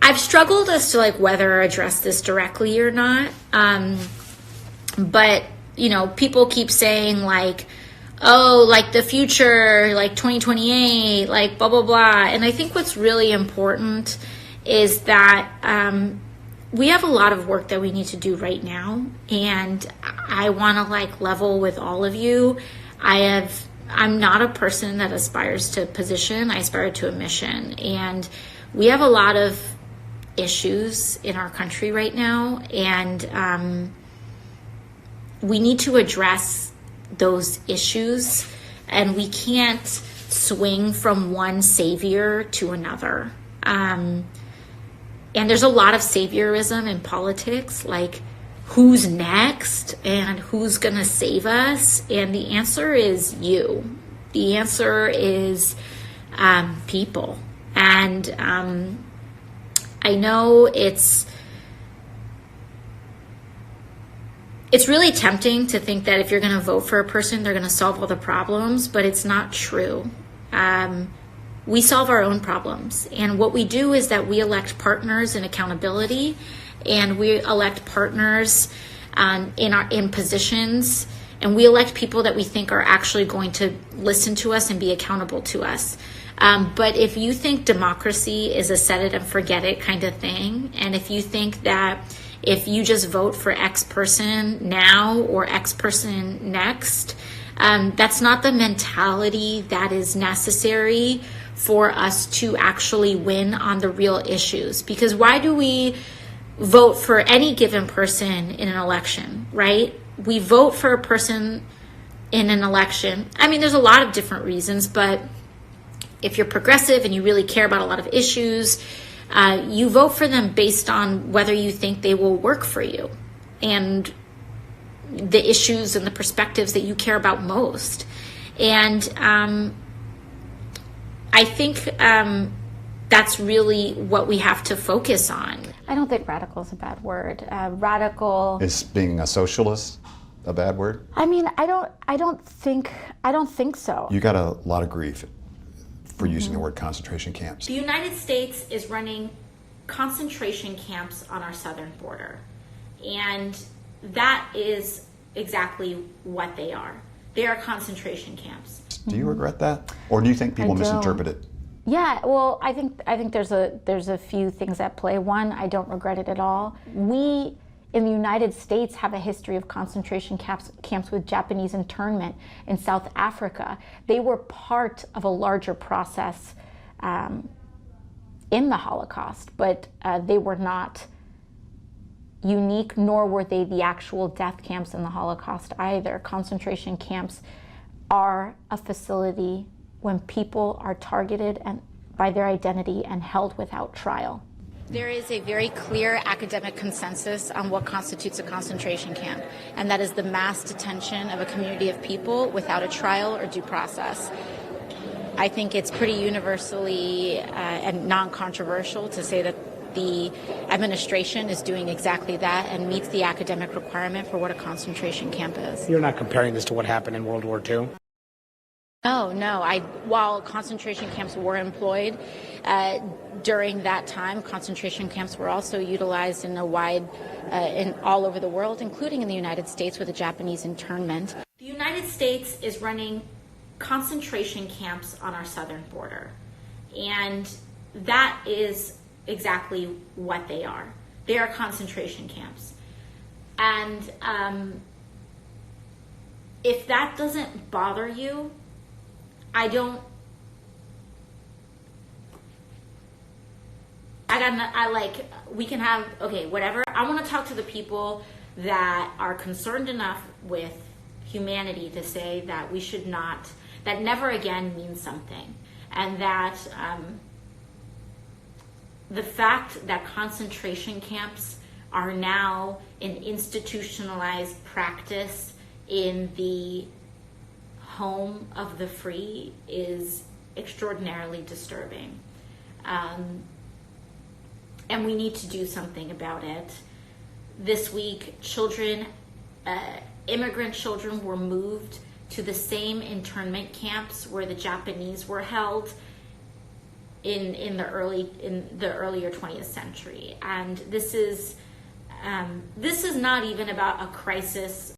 I've struggled as to like whether address this directly or not. But, you know, people keep saying like, oh, like the future, like 2028, like blah, blah, blah. And I think what's really important is that we have a lot of work that we need to do right now. And I want to like level with all of you. I'm not a person that aspires to position. I aspire to a mission. And we have a lot of issues in our country right now. And we need to address those issues, and we can't swing from one savior to another. And there's a lot of saviorism in politics, like who's next and who's gonna save us? And the answer is you. The answer is people. And I know it's really tempting to think that if you're going to vote for a person, they're going to solve all the problems, but it's not true. We solve our own problems. And what we do is that we elect partners in accountability, and we elect partners in positions, and we elect people that we think are actually going to listen to us and be accountable to us. But if you think democracy is a set it and forget it kind of thing, and if you think that if you just vote for X person now or X person next, that's not the mentality that is necessary for us to actually win on the real issues. Because why do we vote for any given person in an election, right? We vote for a person in an election. I mean, there's a lot of different reasons, but if you're progressive and you really care about a lot of issues, you vote for them based on whether you think they will work for you and the issues and the perspectives that you care about most. And I think that's really what we have to focus on. I don't think radical is a bad word. Radical is being a socialist a bad word? I mean, I don't think so. You got a lot of grief for using the word concentration camps. The United States is running concentration camps on our southern border. And that is exactly what they are. They are concentration camps. Do you regret that? Or do you think people misinterpret it? Yeah, well, I think there's a few things at play. One, I don't regret it at all. We in the United States have a history of concentration camps with Japanese internment in South Africa. They were part of a larger process in the Holocaust, but they were not unique, nor were they the actual death camps in the Holocaust either. Concentration camps are a facility when people are targeted and by their identity and held without trial. There is a very clear academic consensus on what constitutes a concentration camp, and that is the mass detention of a community of people without a trial or due process. I think it's pretty universally and non-controversial to say that the administration is doing exactly that and meets the academic requirement for what a concentration camp is. You're not comparing this to what happened in World War II? Oh, no. While concentration camps were employed, during that time, concentration camps were also utilized in all over the world, including in the United States with the Japanese internment. The United States is running concentration camps on our southern border, and that is exactly what they are. They are concentration camps. And if that doesn't bother you, we can have, okay, whatever. I want to talk to the people that are concerned enough with humanity to say that we should not, that never again means something. And that the fact that concentration camps are now an institutionalized practice in the home of the free is extraordinarily disturbing. And we need to do something about it. This week, immigrant children were moved to the same internment camps where the Japanese were held in the earlier 20th century. And this is not even about a crisis